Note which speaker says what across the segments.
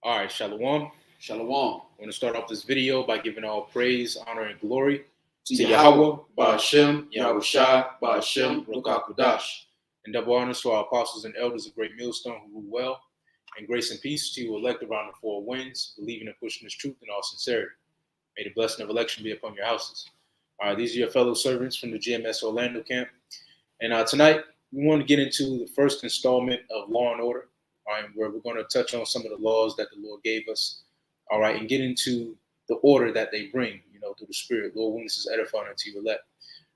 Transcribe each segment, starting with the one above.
Speaker 1: All right, Shalom.
Speaker 2: Shalom.
Speaker 1: I want to start off this video by giving all praise, honor, and glory
Speaker 2: To
Speaker 1: to
Speaker 2: Yahweh,
Speaker 1: Yahweh,
Speaker 2: Ba'ashem,
Speaker 1: Ba'ashem, Yahushua,
Speaker 2: Ba'ashem,
Speaker 1: Ruach HaKodesh. And double honors to our apostles and elders of Great Millstone who rule well, and grace and peace to you elect around the four winds, believing and pushing this truth in all sincerity. May the blessing of election be upon your houses. All right, these are your fellow servants from the GMS Orlando camp. And tonight, we want to get into the first installment of Law and Order, all right, where we're going to touch on some of the laws that the Lord gave us, all right, and get into the order that they bring, through the Spirit. Lord, willing, this is edifying unto you elect.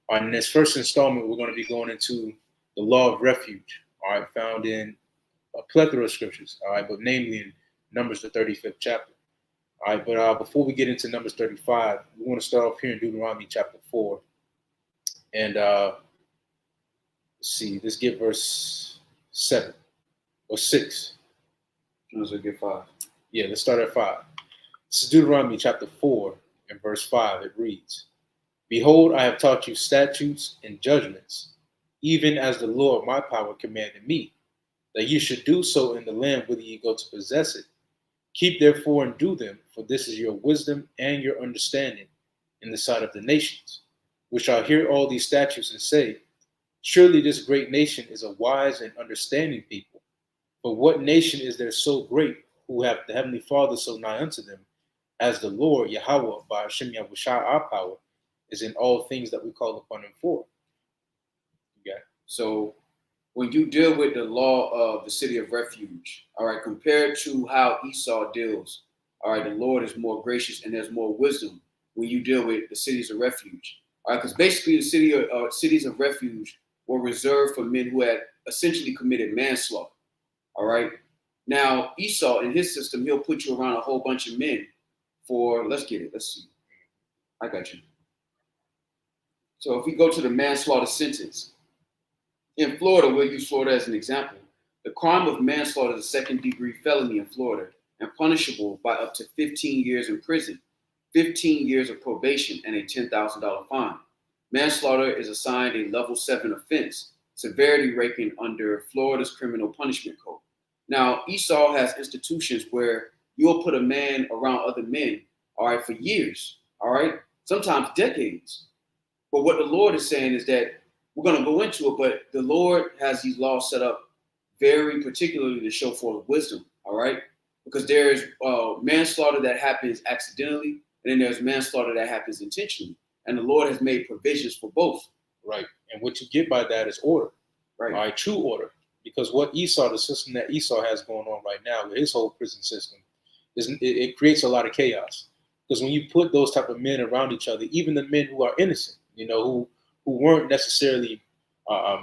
Speaker 1: All right, in this first installment, we're going to be going into the law of refuge, all right, found in a plethora of scriptures, all right, but namely in Numbers, the 35th chapter. All right, but before we get into Numbers 35, we want to start off here in Deuteronomy Chapter 4. And let's see, let's get verse 7 or 6.
Speaker 2: Let's get 5.
Speaker 1: Yeah, let's start at 5. This is Deuteronomy Chapter 4 and verse 5. It reads, "Behold, I have taught you statutes and judgments, even as the Lord my power commanded me, that you should do so in the land whither ye go to possess it. Keep therefore and do them, for this is your wisdom and your understanding in the sight of the nations, which shall hear all these statutes and say, surely this great nation is a wise and understanding people. But what nation is there so great, who have the Heavenly Father so nigh unto them, as the Lord, Yahweh, Ba'ashem Yahushua, our power, is in all things that we call upon him for."
Speaker 2: Okay. So when you deal with the law of the city of refuge, all right, compared to how Esau deals, all right, the Lord is more gracious and there's more wisdom when you deal with the cities of refuge. All right, because basically the cities of refuge were reserved for men who had essentially committed manslaughter. All right. Now, Esau, in his system, he'll put you around a whole bunch of men for, let's get it. Let's see. I got you. So if we go to the manslaughter sentence, in Florida, we'll use Florida as an example. The crime of manslaughter is a second-degree felony in Florida and punishable by up to 15 years in prison, 15 years of probation, and a $10,000 fine. Manslaughter is assigned a level 7 offense, severity ranking under Florida's criminal punishment code. Now, Esau has institutions where you'll put a man around other men, all right, for years, all right, sometimes decades. But what the Lord is saying is that we're going to go into it, but the Lord has these laws set up very particularly to show forth wisdom, all right? Because there's manslaughter that happens accidentally, and then there's manslaughter that happens intentionally. And the Lord has made provisions for both.
Speaker 1: Right. And what you get by that is order.
Speaker 2: Right.
Speaker 1: All right, true order. Because what Esau, the system that Esau has going on right now with his whole prison system, it creates a lot of chaos. Because when you put those type of men around each other, even the men who are innocent, who weren't necessarily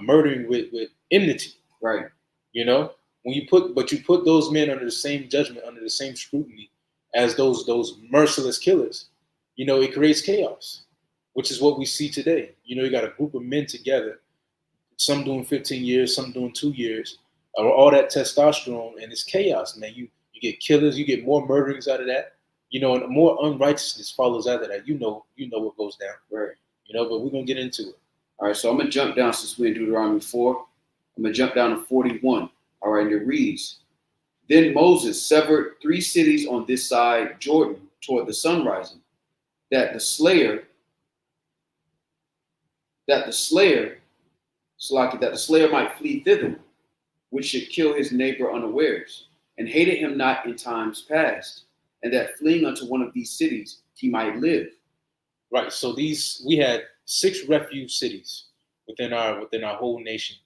Speaker 1: murdering with enmity.
Speaker 2: Right.
Speaker 1: When you put those men under the same judgment, under the same scrutiny as those merciless killers, it creates chaos, which is what we see today. You got a group of men together, some doing 15 years, some doing 2 years, all that testosterone, and it's chaos, man. You get killers, you get more murderings out of that, and more unrighteousness follows after that. You know what goes down.
Speaker 2: Right.
Speaker 1: But we're going to get into it.
Speaker 2: All right, so I'm going to jump down, since we're in Deuteronomy 4. I'm going to jump down to 41. All right, and it reads, "Then Moses severed 3 cities on this side Jordan toward the sun rising, that the slayer might flee thither, which should kill his neighbor unawares, and hated him not in times past, and that fleeing unto one of these cities he might live."
Speaker 1: Right. So we had 6 refuge cities within our whole nation,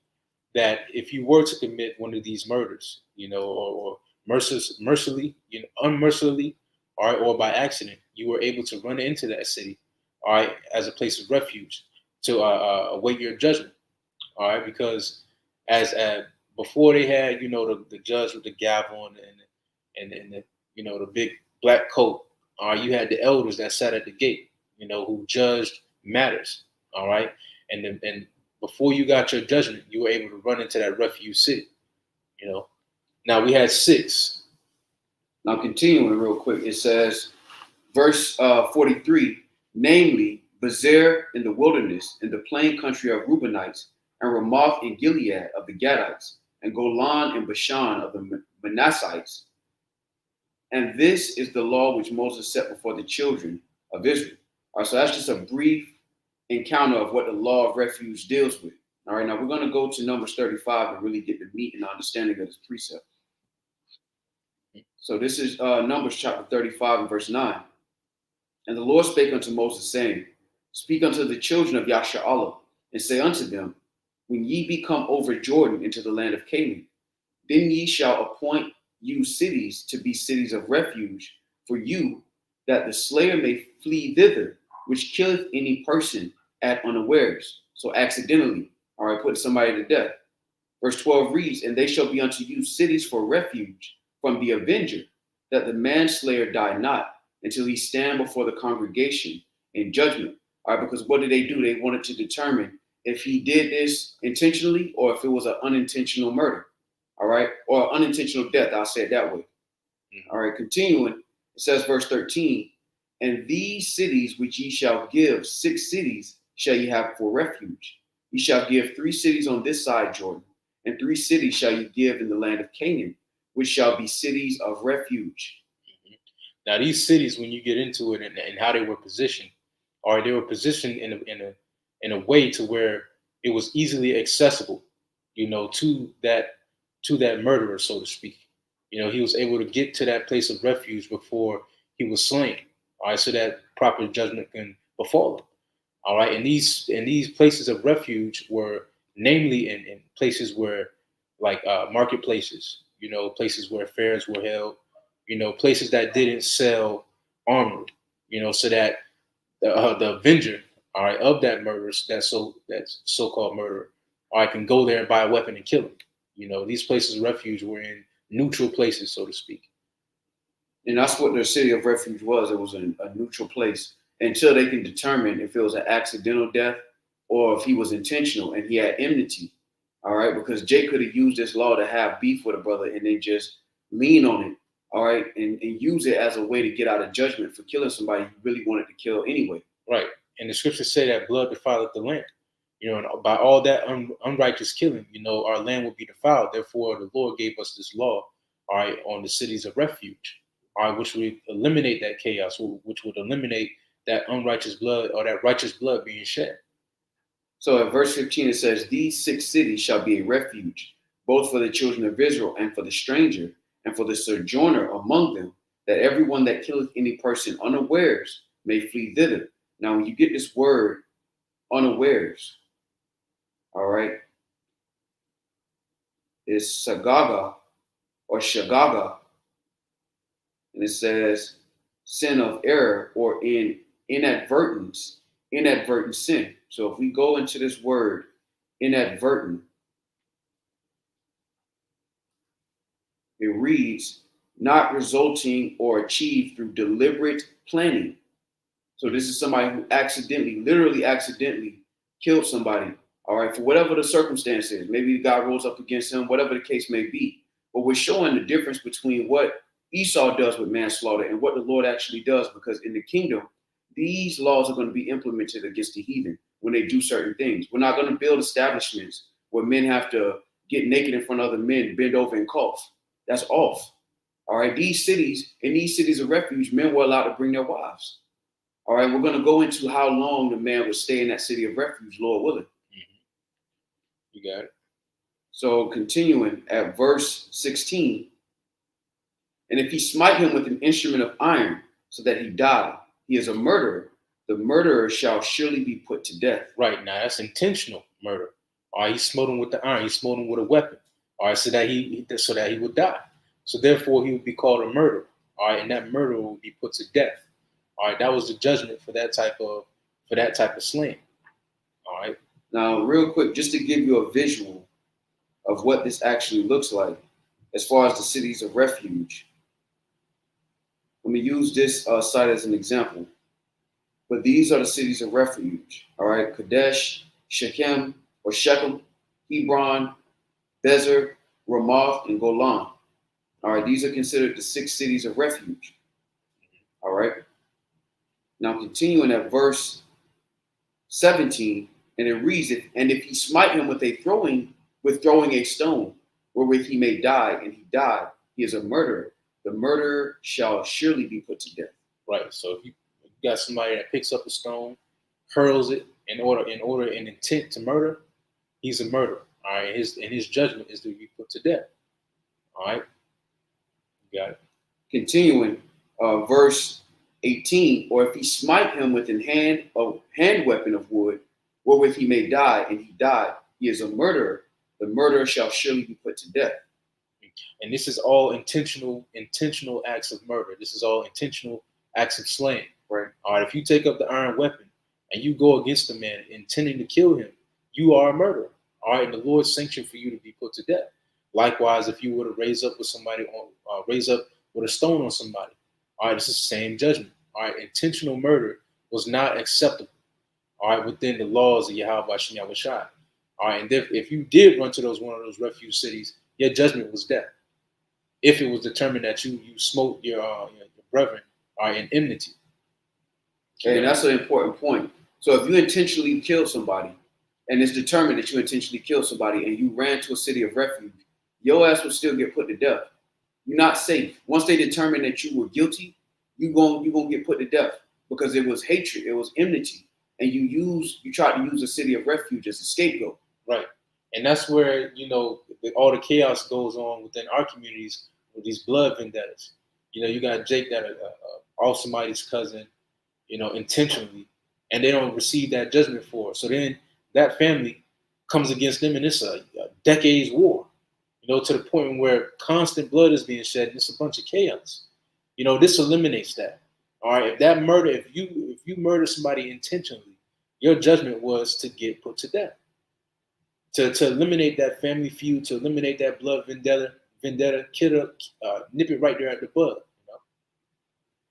Speaker 1: that if you were to commit one of these murders, or mercilessly, unmercifully, all right, or by accident, you were able to run into that city, all right, as a place of refuge to await your judgment, all right, because as before they had, the judge with the gavel and the big black coat, all right, you had the elders that sat at the gate, who judged matters, all right, and before you got your judgment, you were able to run into that refuge city, Now we had 6.
Speaker 2: Now continuing real quick, it says, verse 43, "Namely, Bezer in the wilderness, in the plain country of Reubenites, and Ramoth in Gilead of the Gadites, and Golan in Bashan of the Manassites, And this is the law which Moses set before the children of Israel. All right, so that's just a brief encounter of what the law of refuge deals with. All right, now we're going to go to Numbers 35 and really get the meat and understanding of this precept. So this is Numbers chapter 35 and verse 9. And the Lord spake unto Moses, saying, Speak unto the children of Yasha'Allah, and say unto them, When ye be come over Jordan into the land of Canaan, then ye shall appoint you cities to be cities of refuge for you, that the slayer may flee thither, which killeth any person at unawares. So accidentally, all right, put somebody to death. Verse 12 reads, And they shall be unto you cities for refuge from the avenger, that the manslayer die not, until he stand before the congregation in judgment. All right, because what did they do? They wanted to determine if he did this intentionally or if it was an unintentional murder. All right, or unintentional death. I'll say it that way. All right, continuing, it says, verse 13, And these cities which ye shall give, 6 cities shall ye have for refuge. Ye shall give 3 cities on this side Jordan, and 3 cities shall ye give in the land of Canaan, which shall be cities of refuge.
Speaker 1: Now, these cities, when you get into it and how they were positioned, or they were positioned in a way to where it was easily accessible, to that murderer, so to speak. He was able to get to that place of refuge before he was slain. All right, so that proper judgment can befall him. All right, and these places of refuge were namely in places where, like marketplaces, places where fairs were held, places that didn't sell armor, so that the avenger, all right, of that murder, that so-called murderer, all right, can go there and buy a weapon and kill him. These places of refuge were in neutral places, so to speak.
Speaker 2: And that's what the city of refuge was. It was a neutral place until they can determine if it was an accidental death or if he was intentional and he had enmity. All right, because Jake could have used this law to have beef with a brother and then just lean on it, all right, and use it as a way to get out of judgment for killing somebody he really wanted to kill anyway.
Speaker 1: Right. And the scriptures say that blood defileth the land. And by all that unrighteous killing, our land will be defiled. Therefore, the Lord gave us this law, all right, on the cities of refuge, all right, which would eliminate that chaos, which would eliminate that unrighteous blood or that righteous blood being shed.
Speaker 2: So at verse 15, it says, These 6 cities shall be a refuge, both for the children of Israel and for the stranger and for the sojourner among them, that everyone that killeth any person unawares may flee thither. Now, when you get this word unawares, all right, is sagaga or shagaga, and it says sin of error or in inadvertent sin. So if we go into this word inadvertent, it reads not resulting or achieved through deliberate planning. So this is somebody who literally accidentally killed somebody, all right, for whatever the circumstance is. Maybe the guy rose up against him, whatever the case may be. But we're showing the difference between what Esau does with manslaughter and what the Lord actually does, because in the kingdom, these laws are going to be implemented against the heathen when they do certain things. We're not going to build establishments where men have to get naked in front of other men, bend over and cough. That's off. All right, in these cities of refuge, men were allowed to bring their wives. All right, we're going to go into how long the man would stay in that city of refuge, Lord willing.
Speaker 1: Mm-hmm. You got it.
Speaker 2: So continuing at verse 16, and if he smite him with an instrument of iron so that he die, he is a murderer. The murderer shall surely be put to death.
Speaker 1: Right, now that's intentional murder. All right, he smote him with the iron. He smote him with a weapon. All right, so that he would die. So therefore, he would be called a murderer. All right, and that murderer would be put to death. All right, that was the judgment for that type of slaying. All right.
Speaker 2: Now, real quick, just to give you a visual of what this actually looks like, as far as the cities of refuge. Let me use this site as an example. But these are the cities of refuge. All right, Kadesh, Shechem, Hebron, Bezer, Ramoth, and Golan. All right, these are considered the 6 cities of refuge. All right. Now continuing at verse 17, and it reads, and if he smite him with throwing a stone, wherewith he may die, and he died, he is a murderer. the murderer shall surely be put to death.
Speaker 1: Right. So if you got somebody that picks up a stone, hurls it in intent to murder, he's a murderer. All right. His judgment is to be put to death. All right. You got it.
Speaker 2: Continuing, verse 18, or if he smite him with a hand weapon of wood, wherewith he may die, and he die, he is a murderer. The murderer shall surely be put to death.
Speaker 1: And this is all intentional acts of murder. This is all intentional acts of slaying.
Speaker 2: Right.
Speaker 1: All right. If you take up the iron weapon and you go against a man intending to kill him, you are a murderer. All right. And the Lord sanctioned for you to be put to death. Likewise, if you were to raise up with a stone on somebody, all right, it's the same judgment. All right. Intentional murder was not acceptable. All right, within the laws of Yahweh Shem Yahushai. All right, and if you did run to one of those refuge cities, your judgment was death. If it was determined that you smote your brethren in enmity.
Speaker 2: And that's an important point. So if you intentionally kill somebody, and it's determined that you intentionally killed somebody, and you ran to a city of refuge, your ass will still get put to death. You're not safe. Once they determine that you were guilty, you're gonna get put to death because it was hatred, it was enmity, and you tried to use a city of refuge as a scapegoat.
Speaker 1: Right. And that's where, all the chaos goes on within our communities with these blood vendettas. You got Jake that off somebody's cousin, intentionally, and they don't receive that judgment for it. So then that family comes against them, and it's a decades war, to the point where constant blood is being shed, and it's a bunch of chaos. This eliminates that. All right. If that murder, if you murder somebody intentionally, your judgment was to get put to death. To eliminate that family feud, to eliminate that blood vendetta, nip it right there at the bud.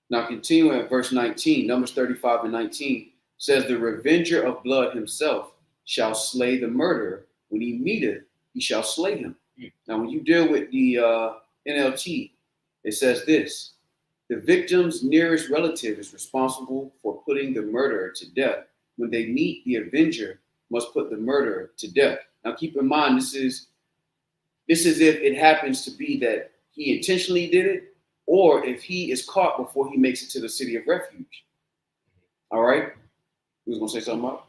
Speaker 2: Now, continuing at verse 19, Numbers 35 and 19 says, the revenger of blood himself shall slay the murderer. When he meeteth, he shall slay him. Now, when you deal with the NLT, it says this: the victim's nearest relative is responsible for putting the murderer to death. When they meet, the avenger must put the murderer to death. Now, keep in mind, this is if it happens to be that he intentionally did it, or if he is caught before he makes it to the city of refuge. All right? You was going to say something about?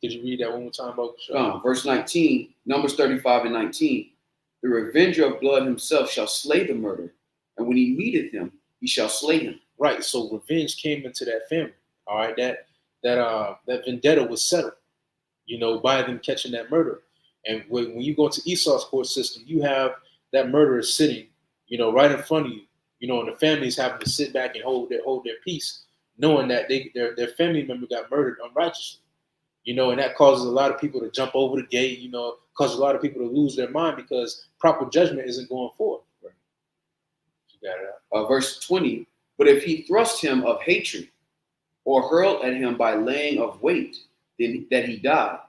Speaker 1: Did you read that one more time, about
Speaker 2: verse 19, Numbers 35 and 19. The revenger of blood himself shall slay the murderer, and when he meeteth him, he shall slay him.
Speaker 1: Right. So revenge came into that family. All right. That vendetta was settled, by them catching that murderer. And when you go to Esau's court system, you have that murderer sitting, right in front of you, and the family's having to sit back and hold their peace, knowing that their family member got murdered unrighteously. And that causes a lot of people to jump over the gate, causes a lot of people to lose their mind because proper judgment isn't going forth. Right. You got it.
Speaker 2: Verse 20, but if he thrust him of hatred, or hurled at him by laying of weight, then that he die,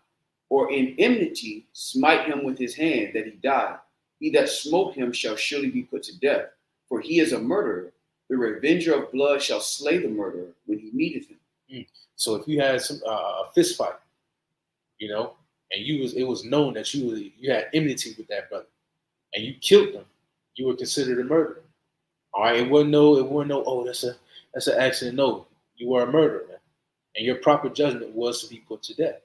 Speaker 2: or in enmity smite him with his hand that he die, he that smote him shall surely be put to death, for he is a murderer. The revenger of blood shall slay the murderer when he meeteth him.
Speaker 1: So if you had a fist fight, and it was known that you had enmity with that brother, and you killed them, you were considered a murderer. All right, it wasn't no. Oh, that's an accident. No, you were a murderer, man, and your proper judgment was to be put to death.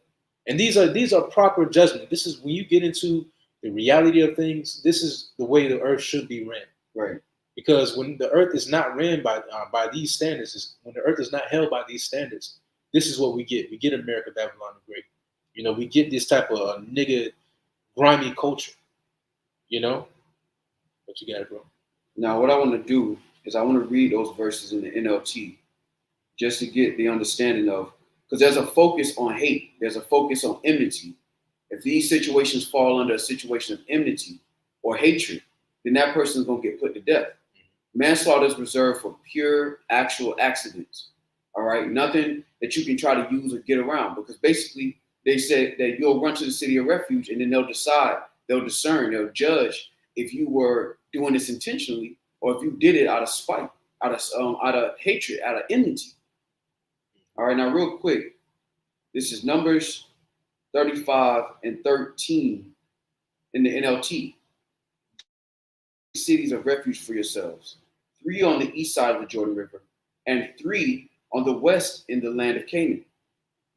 Speaker 1: And these are proper judgment. This is when you get into the reality of things. This is the way the earth should be ran.
Speaker 2: Right.
Speaker 1: Because when the earth is not ran by these standards, when the earth is not held by these standards, this is what we get. We get America, Babylon the Great. We get this type of nigga, grimy culture. What you got, bro?
Speaker 2: Now, what I want to do is I want to read those verses in the NLT just to get the understanding of, because there's a focus on hate. There's a focus on enmity. If these situations fall under a situation of enmity or hatred, then that person is going to get put to death. Manslaughter is reserved for pure, actual accidents. All right? Nothing that you can try to use or get around, because basically they said that you'll run to the city of refuge and then they'll decide, they'll discern, they'll judge if you were doing this intentionally or if you did it out of spite, out of hatred, out of enmity. All right, now real quick, this is Numbers 35 and 13 in the NLT. Cities of refuge for yourselves. 3 on the east side of the Jordan River, and 3 on the west in the land of Canaan.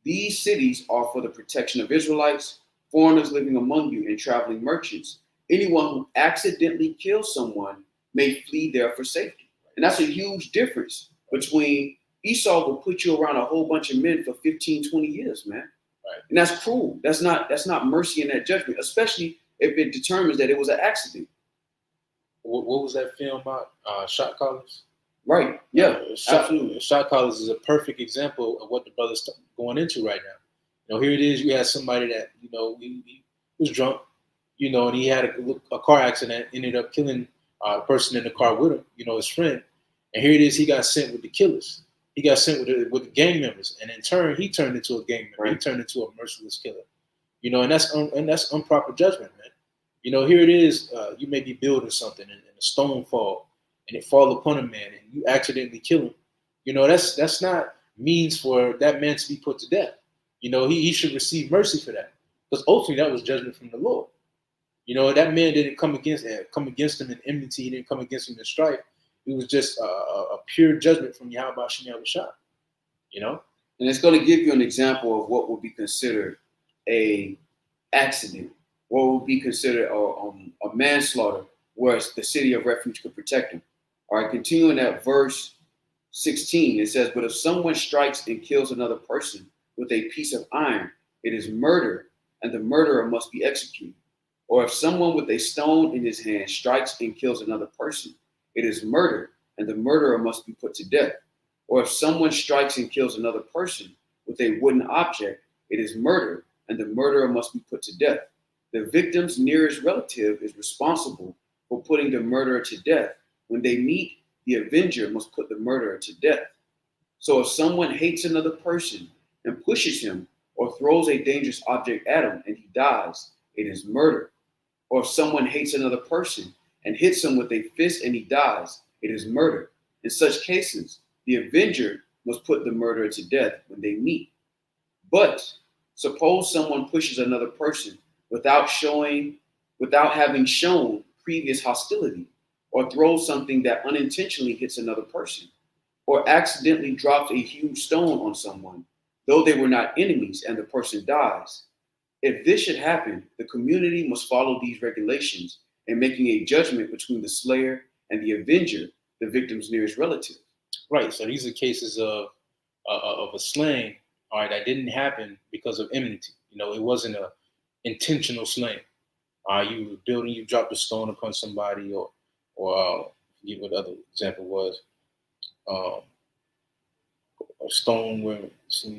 Speaker 2: These cities are for the protection of Israelites, foreigners living among you, and traveling merchants. Anyone who accidentally kills someone may flee there for safety. And that's a huge difference between Esau will put you around a whole bunch of men for 15, 20 years, man.
Speaker 1: Right.
Speaker 2: And that's cruel. That's not mercy in that judgment, especially if it determines that it was an accident.
Speaker 1: What was that film about? Shot callers?
Speaker 2: Right. Yeah, absolutely.
Speaker 1: Shot callers is a perfect example of what the brother's going into right now. Here it is. You had somebody that, he was drunk, and he had a car accident, ended up killing a person in the car with him, his friend. And here it is. He got sent with the killers. He got sent with the gang members. And in turn, he turned into a gang member. Right. He turned into a merciless killer. And that's improper judgment, man. Here it is. You may be building something and a stone fall and it fall upon a man and you accidentally kill him. That's not means for that man to be put to death. He should receive mercy for that, because ultimately that was judgment from the Lord. That man didn't come against him in enmity. He didn't come against him in strife. It was just a pure judgment from Yahweh Shem Yahushua.
Speaker 2: And it's going to give you an example of what would be considered a accident, what would be considered a manslaughter, where the city of refuge could protect him. All right, continuing at verse 16, it says, but if someone strikes and kills another person with a piece of iron, it is murder, and the murderer must be executed. Or if someone with a stone in his hand strikes and kills another person, it is murder, and the murderer must be put to death. Or if someone strikes and kills another person with a wooden object, it is murder, and the murderer must be put to death. The victim's nearest relative is responsible for putting the murderer to death. When they meet, the avenger must put the murderer to death. So if someone hates another person and pushes him or throws a dangerous object at him and he dies, it is murder. Or if someone hates another person and hits him with a fist and he dies, it is murder. In such cases, the avenger must put the murderer to death when they meet. But suppose someone pushes another person without having shown previous hostility, or throws something that unintentionally hits another person, or accidentally drops a huge stone on someone, though they were not enemies, and the person dies. If this should happen, the community must follow these regulations in making a judgment between the slayer and the avenger, the victim's nearest relative.
Speaker 1: Right. So these are cases of a slaying, all right, that didn't happen because of enmity. It wasn't a intentional slaying. You were building, you dropped a stone upon somebody, or I forget what the other example was. A stone where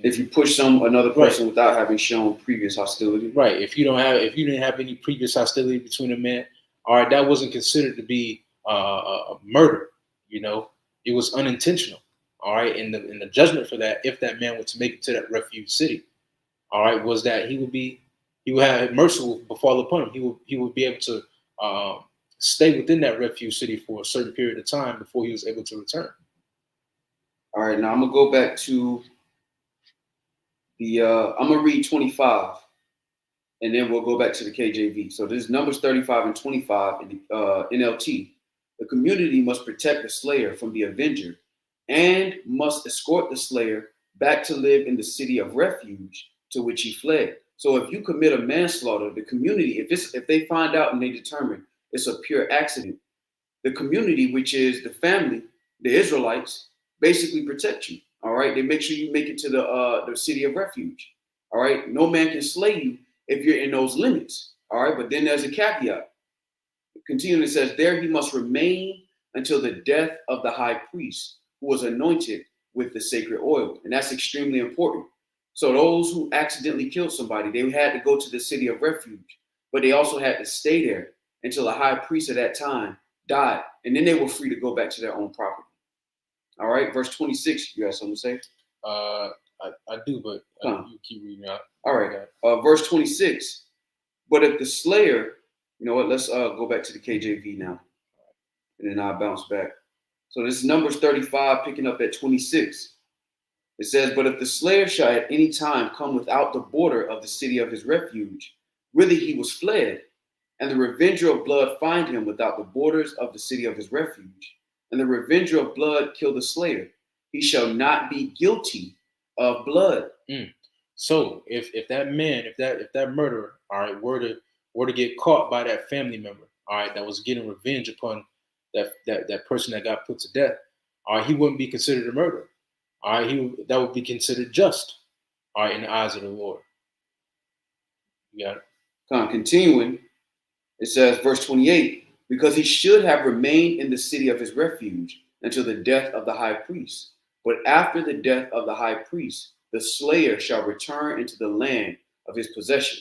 Speaker 2: if you push another person, right, without having shown previous hostility.
Speaker 1: Right. If you didn't have any previous hostility between a man, all right, that wasn't considered to be a murder. It was unintentional. All right. And the judgment for that, if that man were to make it to that refuge city, all right, was that he would have mercy will befall upon him. He would be able to stay within that refuge city for a certain period of time before he was able to return.
Speaker 2: All right, now I'm gonna go back to I'm gonna read 25, and then we'll go back to the KJV. So this is Numbers 35 and 25 in the NLT. The community must protect the slayer from the avenger, and must escort the slayer back to live in the city of refuge to which he fled. So if you commit a manslaughter, the community, if they find out and they determine it's a pure accident, the community, which is the family, the Israelites, basically protect you. All right, they make sure you make it to the city of refuge. All right, no man can slay you if you're in those limits. All right, but then there's a caveat. Continuing, it says, there he must remain until the death of the high priest, who was anointed with the sacred oil. And that's extremely important. So those who accidentally killed somebody, they had to go to the city of refuge, but they also had to stay there until the high priest at that time died. And then they were free to go back to their own property. All right, verse 26, you have something to say?
Speaker 1: I do, but you keep reading out.
Speaker 2: All right, verse 26. But if the slayer, you know what, let's go back to the KJV now, and then I'll bounce back. So this is Numbers 35, picking up at 26. It says, but if the slayer shall at any time come without the border of the city of his refuge, whither he was fled, and the revenger of blood find him without the borders of the city of his refuge, and the revenger of blood kill the slayer. He shall not be guilty of blood.
Speaker 1: So if that man, if that murderer, all right, were to get caught by that family member, all right, that was getting revenge upon that person that got put to death, all right, he wouldn't be considered a murderer. All right, that would be considered just, all right, in the eyes of the Lord. You got it.
Speaker 2: Continuing, it says, verse 28, because he should have remained in the city of his refuge until the death of the high priest. But after the death of the high priest, the slayer shall return into the land of his possession.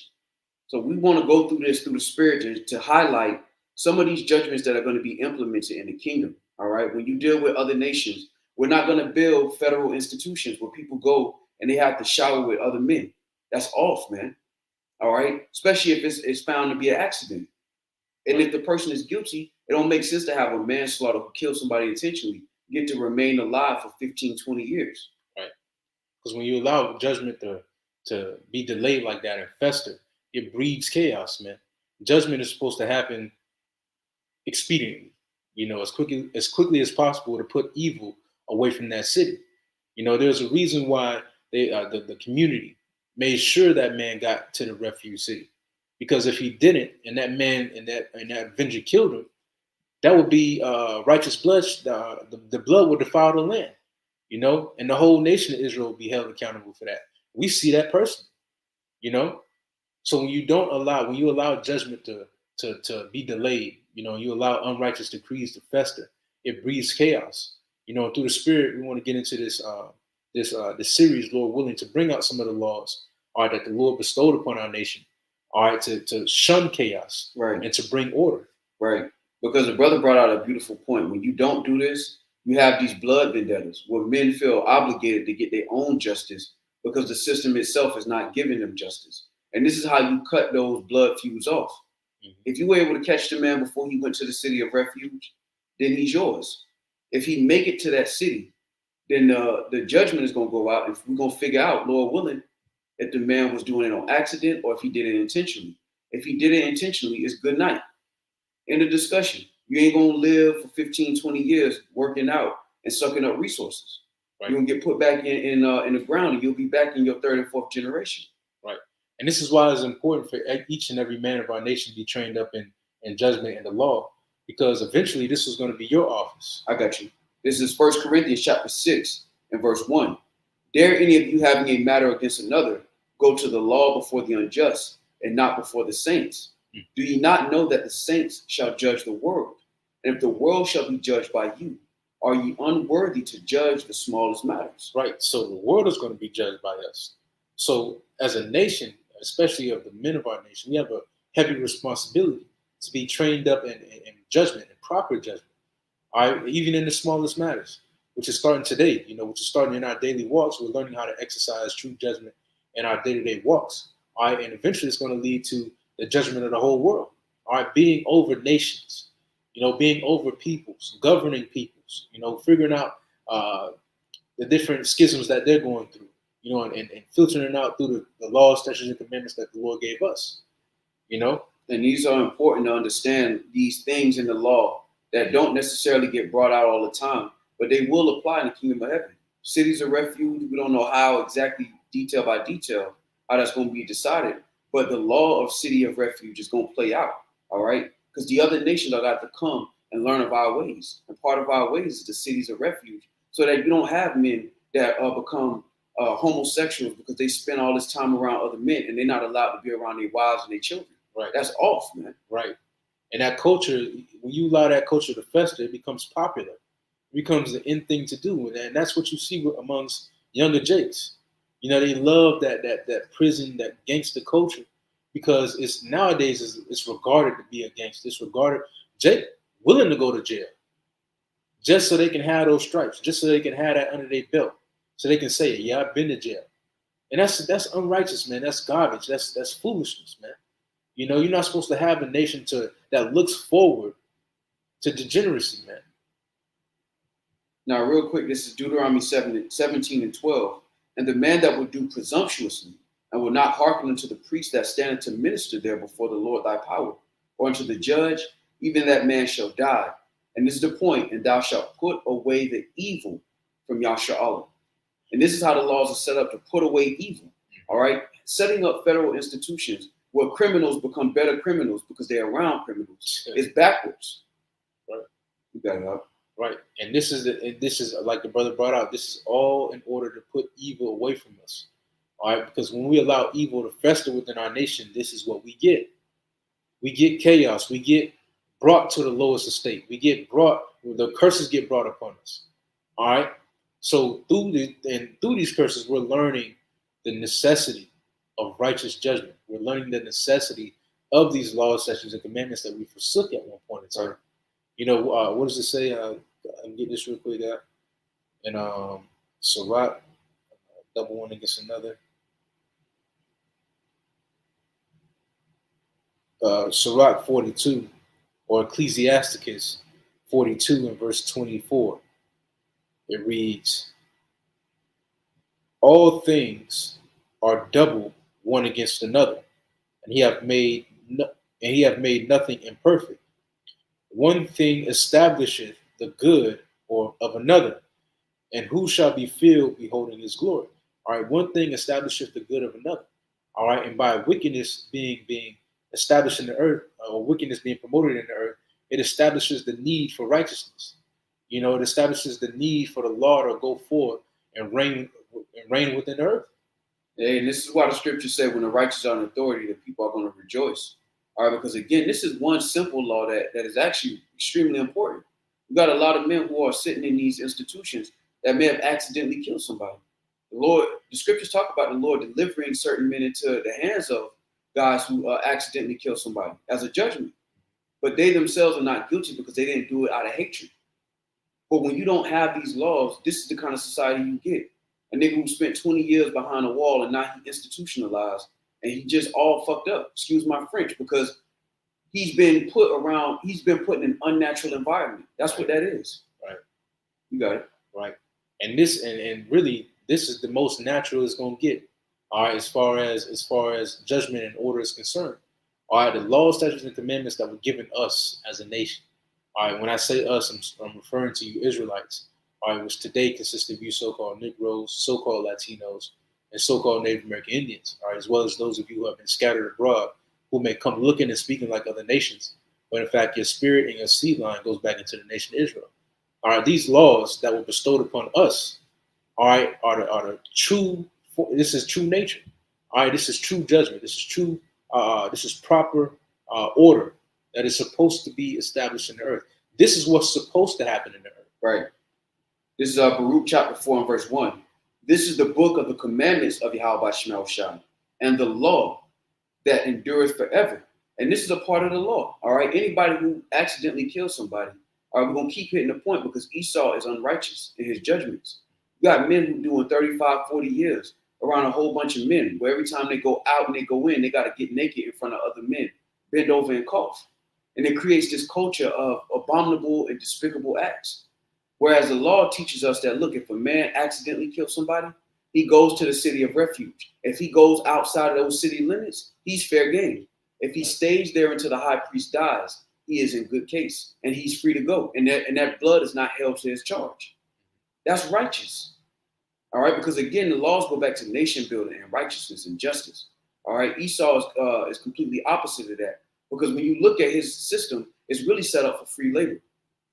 Speaker 2: So we want to go through this through the Spirit to highlight some of these judgments that are going to be implemented in the kingdom. All right. When you deal with other nations, we're not going to build federal institutions where people go and they have to shower with other men. That's off, man. All right. Especially if it's found to be an accident. And if the person is guilty, it don't make sense to have a manslaughter who killed somebody intentionally get to remain alive for 15, 20 years.
Speaker 1: Right. Because when you allow judgment to be delayed like that and fester, it breeds chaos, man. Judgment is supposed to happen expediently, as quickly as possible to put evil away from that city. There's a reason why the community made sure that man got to the refuge city, because if he didn't, and that man and that avenger killed him, that would be righteous blood. The blood would defile the land, and the whole nation of Israel would be held accountable for that. We see that person, So when you allow judgment to be delayed, you allow unrighteous decrees to fester, it breeds chaos. Through the Spirit, we want to get into this series, Lord willing, to bring out some of the laws, all right, that the Lord bestowed upon our nation, all right, to shun chaos,
Speaker 2: right,
Speaker 1: and to bring order.
Speaker 2: Right. Because the brother brought out a beautiful point. When you don't do this, you have these blood vendettas where men feel obligated to get their own justice because the system itself is not giving them justice. And this is how you cut those blood feuds off. Mm-hmm. If you were able to catch the man before he went to the city of refuge, then he's yours. If he make it to that city, then the judgment is going to go out. And we're going to figure out, Lord willing, if the man was doing it on accident or if he did it intentionally. If he did it intentionally, it's good night. End of discussion. You ain't going to live for 15, 20 years working out and sucking up resources. Right. You're going to get put back in the ground and you'll be back in your third and fourth generation.
Speaker 1: Right. And this is why it's important for each and every man of our nation to be trained up in judgment and the law, because eventually this is going to be your office.
Speaker 2: I got you. This is 1 Corinthians chapter 6 and verse 1. Dare any of you having a matter against another go to the law before the unjust and not before the saints? Do ye not know that the saints shall judge the world? And if the world shall be judged by you, are ye unworthy to judge the smallest matters?
Speaker 1: Right. So the world is going to be judged by us. So as a nation, especially of the men of our nation, we have a heavy responsibility to be trained up in judgment and proper judgment. All right, even in the smallest matters, which is starting today, which is starting in our daily walks. We're learning how to exercise true judgment in our day-to-day walks. All right, and eventually it's going to lead to the judgment of the whole world. All right, being over nations, being over peoples, governing peoples, figuring out the different schisms that they're going through, and filtering it out through the laws, statutes, and commandments that the Lord gave us, And
Speaker 2: these are important to understand, these things in the law that don't necessarily get brought out all the time, but they will apply in the kingdom of heaven. Cities of refuge, we don't know how exactly, detail by detail, how that's going to be decided. But the law of city of refuge is going to play out, all right? Because the other nations are got to come and learn of our ways. And part of our ways is the cities of refuge, so that you don't have men that become homosexuals because they spend all this time around other men and they're not allowed to be around their wives and their children.
Speaker 1: Right.
Speaker 2: That's off, man.
Speaker 1: Right. And that culture, when you allow that culture to fester, it becomes popular. It becomes the in thing to do. And that's what you see amongst younger Jakes. They love that prison, that gangster culture, because nowadays it's regarded to be a gangster. It's regarded, Jake willing to go to jail just so they can have those stripes, just so they can have that under their belt, so they can say, yeah, I've been to jail. And that's unrighteous, man. That's garbage. That's foolishness, man. You're not supposed to have a nation that looks forward to degeneracy, man.
Speaker 2: Now, real quick, this is Deuteronomy 17 and 12. And the man that will do presumptuously and will not hearken unto the priest that standeth to minister there before the Lord thy power, or unto the judge, even that man shall die. And this is the point, and thou shalt put away the evil from Yashar'Allah. And this is how the laws are set up to put away evil. All right, setting up federal institutions where criminals become better criminals because they're around criminals is backwards.
Speaker 1: Right.
Speaker 2: You got it up.
Speaker 1: Right. And this is like the brother brought out, this is all in order to put evil away from us. All right, because when we allow evil to fester within our nation, this is what we get. We get chaos. We get brought to the lowest estate. The curses get brought upon us. All right. So through these curses, we're learning the necessity of righteous judgment. We're learning the necessity of these laws, statutes, and commandments that we forsook at one point in time.
Speaker 2: Right.
Speaker 1: You know, what does it say? I'm getting this real quick out. And Sirach, double one against another. Sirach 42, or Ecclesiasticus 42 and verse 24. It reads, all things are double one against another, and he have made nothing imperfect. One thing establisheth the good or of another, and who shall be filled beholding his glory? All right, one thing establisheth the good of another. All right, and by wickedness being established in the earth, or wickedness being promoted in the earth, it establishes the need for righteousness. You know, it establishes the need for the law to go forth and reign within the earth.
Speaker 2: And this is why the scripture said when the righteous are in authority, the people are going to rejoice. All right, because again, this is one simple law that is actually extremely important. You got a lot of men who are sitting in these institutions that may have accidentally killed somebody. The scriptures talk about the Lord delivering certain men into the hands of guys who accidentally killed somebody as a judgment. But they themselves are not guilty because they didn't do it out of hatred. But when you don't have these laws, this is the kind of society you get. A nigga who spent 20 years behind a wall and now he institutionalized and he just all fucked up. Excuse my French, because he's been put in an unnatural environment. That's what that is.
Speaker 1: Right.
Speaker 2: You got it.
Speaker 1: Right. And this and really this is the most natural it's gonna get. All right, as far as judgment and order is concerned. All right, the laws, statutes, and commandments that were given us as a nation. All right, when I say us, I'm referring to you Israelites. All right, which today consists of you so-called Negroes, so-called Latinos, and so-called Native American Indians. All right, as well as those of you who have been scattered abroad, who may come looking and speaking like other nations, but in fact your spirit and your seed line goes back into the nation Israel. All right, these laws that were bestowed upon us, all right, are the true. This is true nature. All right, this is true judgment. This is true. This is proper order that is supposed to be established in the earth. This is what's supposed to happen in the earth.
Speaker 2: Right. This is Baruch chapter 4 and verse 1. This is the book of the commandments of Yahweh Shema Shai, and the law that endureth forever. And this is a part of the law. All right. Anybody who accidentally kills somebody, all right, we're gonna keep hitting the point because Esau is unrighteous in his judgments. You got men who doing 35, 40 years around a whole bunch of men, where every time they go out and they go in, they got to get naked in front of other men, bend over and cough. And it creates this culture of abominable and despicable acts. Whereas the law teaches us that, look, if a man accidentally kills somebody, he goes to the city of refuge. If he goes outside of those city limits, he's fair game. If he stays there until the high priest dies, he is in good case and he's free to go. And that blood is not held to his charge. That's righteous. All right, because again, the laws go back to nation building and righteousness and justice. All right, Esau is completely opposite of that, because when you look at his system, it's really set up for free labor.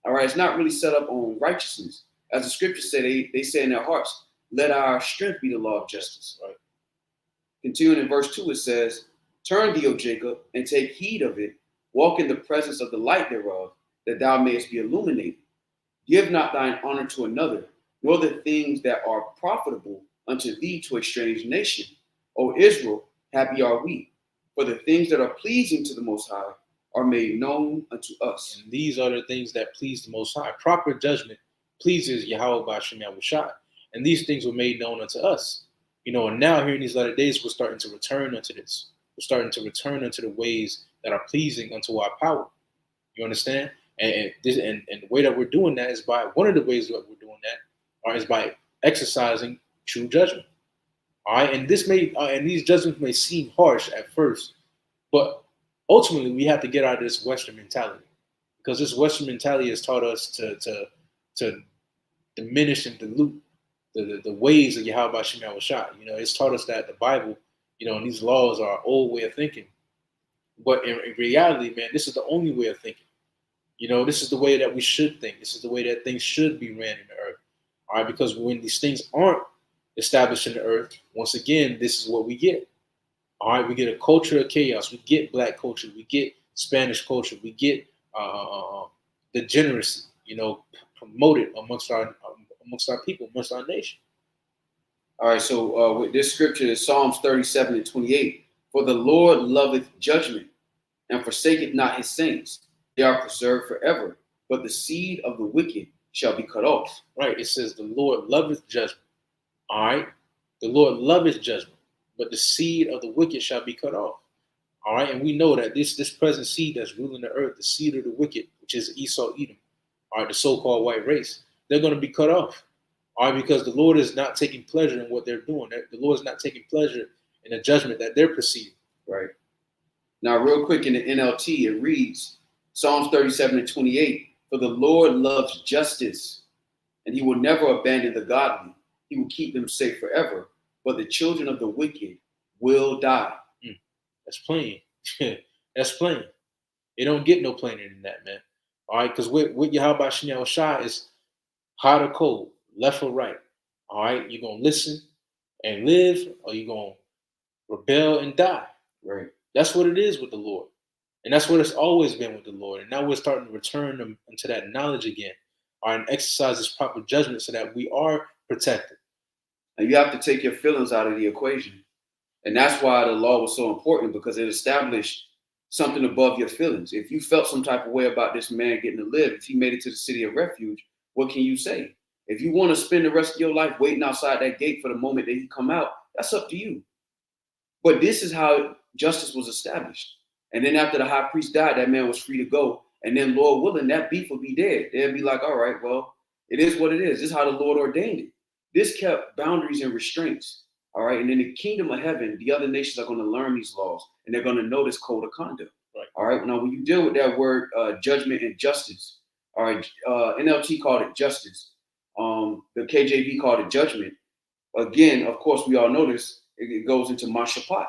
Speaker 2: All right, it's not really set up on righteousness. As the scriptures say, they say in their hearts, let our strength be the law of justice. Right. Continuing in verse 2, it says, turn thee, O Jacob, and take heed of it. Walk in the presence of the light thereof, that thou mayest be illuminated. Give not thine honor to another, nor the things that are profitable unto thee to a strange nation. O Israel, happy are we, for the things that are pleasing to the Most High are made known unto us.
Speaker 1: And these are the things that please the Most High. Proper judgment pleases Yahweh B'Shem Yahushai. And these things were made known unto us. You know, and now here in these latter days, we're starting to return unto this. We're starting to return unto the ways that are pleasing unto our power. You understand? And the way that we're doing that is by, one of the ways that we're doing that is by exercising true judgment. All right, and these judgments may seem harsh at first, but ultimately we have to get out of this Western mentality, because this Western mentality has taught us to diminish and dilute the ways of Yahweh Shema Shah. It's taught us that the Bible, and these laws are our old way of thinking. But in reality, man, this is the only way of thinking. This is the way that we should think. This is the way that things should be ran in the earth. All right, because when these things aren't established in the earth, once again, this is what we get. All right, we get a culture of chaos. We get black culture. We get Spanish culture. We get degeneracy, promoted amongst our people, amongst our nation.
Speaker 2: All right, so with this scripture is Psalms 37:28. For the Lord loveth judgment, and forsaketh not his saints. They are preserved forever, but the seed of the wicked shall be cut off.
Speaker 1: Right, it says the Lord loveth judgment. All right, the Lord loveth judgment, but the seed of the wicked shall be cut off. All right, and we know that this present seed that's ruling the earth, the seed of the wicked, which is Esau, Edom, all right, the so-called white race, they're going to be cut off. All right, because the Lord is not taking pleasure in what they're doing. The Lord is not taking pleasure in the judgment that they're perceiving.
Speaker 2: Right. Now, real quick in the NLT, it reads, Psalms 37:28, for the Lord loves justice, and he will never abandon the godly. He will keep them safe forever, but the children of the wicked will die.
Speaker 1: That's plain. That's plain. It don't get no plainer than that, man. All right, because with Yahweh Shema Shah is hot or cold, left or right. All right, you're going to listen and live, or you're going to rebel and die.
Speaker 2: Right.
Speaker 1: That's what it is with the Lord. And that's what it's always been with the Lord. And now we're starting to return them into that knowledge again, and exercise this proper judgment so that we are protected.
Speaker 2: And you have to take your feelings out of the equation. And that's why the law was so important, because it established something above your feelings. If you felt some type of way about this man getting to live, if he made it to the city of refuge, what can you say? If you want to spend the rest of your life waiting outside that gate for the moment that he come out, that's up to you. But this is how justice was established. And then after the high priest died, that man was free to go. And then, Lord willing, that beef would be dead. They'd be like, all right, well, it is what it is. This is how the Lord ordained it. This kept boundaries and restraints. All right. And in the kingdom of heaven, the other nations are going to learn these laws, and they're going to know this code of conduct.
Speaker 1: Right.
Speaker 2: All right. Now, when you deal with that word judgment and justice, all right, NLT called it justice. The KJV called it judgment. Again, of course, we all know this. It goes into Mashapat.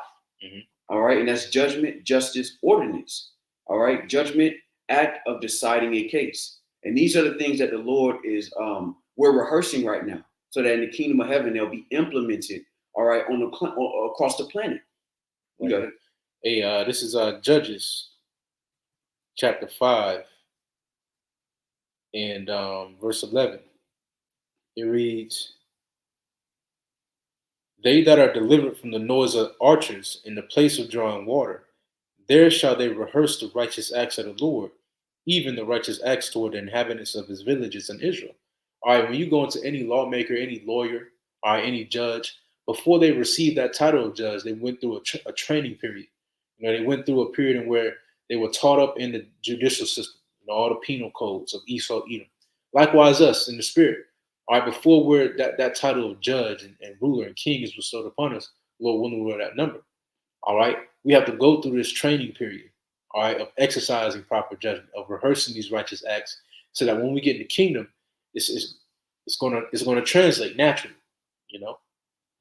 Speaker 2: All right. And that's judgment, justice, ordinance. All right. Judgment, act of deciding a case. And these are the things that the Lord is, we're rehearsing right now, so that in the kingdom of heaven, they'll be implemented. All right, across the planet. You got it.
Speaker 1: Hey, this is Judges chapter 5 and verse 11. It reads, they that are delivered from the noise of archers in the place of drawing water, there shall they rehearse the righteous acts of the Lord, even the righteous acts toward the inhabitants of his villages in Israel. All right, when you go into any lawmaker, any lawyer, or any judge, before they received that title of judge, they went through a training period. They went through a period in where they were taught up in the judicial system, all the penal codes of Esau, Edom. Likewise, us in the spirit. All right, before we're that title of judge and ruler and king is bestowed upon us, Lord willing, we're that number. All right, we have to go through this training period, all right, of exercising proper judgment, of rehearsing these righteous acts, so that when we get in the kingdom, it's gonna translate naturally.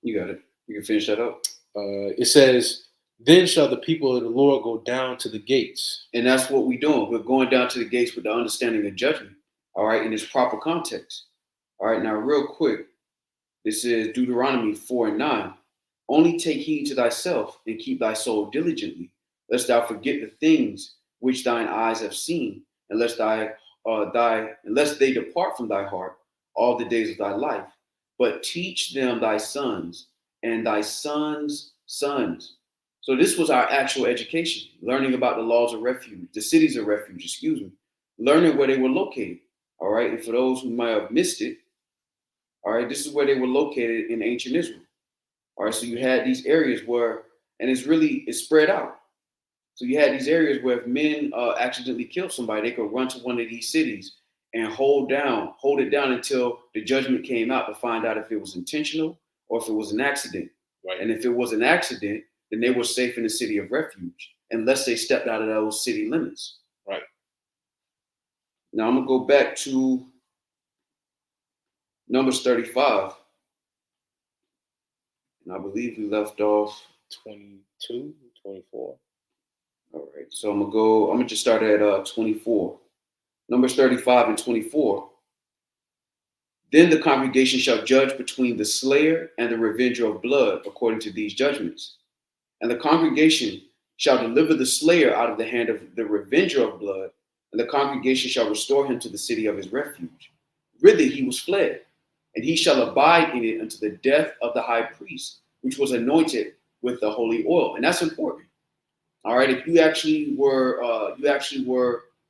Speaker 2: You got it. You can finish that up.
Speaker 1: It says, then shall the people of the Lord go down to the gates.
Speaker 2: And that's what we're doing. We're going down to the gates with the understanding of judgment. All right, in its proper context. All right, now real quick, this is Deuteronomy 4:9. Only take heed to thyself and keep thy soul diligently, lest thou forget the things which thine eyes have seen, unless they depart from thy heart all the days of thy life. But teach them thy sons and thy sons' sons. So this was our actual education, learning about the laws of refuge, the cities of refuge, learning where they were located. All right. And for those who might have missed it, all right, this is where they were located in ancient Israel. All right. So you had these areas where, and it's spread out. So you had these areas where if men accidentally killed somebody, they could run to one of these cities and hold it down until the judgment came out to find out if it was intentional or if it was an accident.
Speaker 1: Right.
Speaker 2: And if it was an accident, then they were safe in the city of refuge, unless they stepped out of those city limits.
Speaker 1: Right.
Speaker 2: Now I'm going to go back to Numbers 35. And I believe we left off
Speaker 1: 22, 24.
Speaker 2: All right. So I'm going to just start at 24. Numbers 35 and 24. Then the congregation shall judge between the slayer and the revenger of blood according to these judgments. And the congregation shall deliver the slayer out of the hand of the revenger of blood, and the congregation shall restore him to the city of his refuge, whither he was fled, and he shall abide in it unto the death of the high priest, which was anointed with the holy oil. And that's important. All right, if you actually were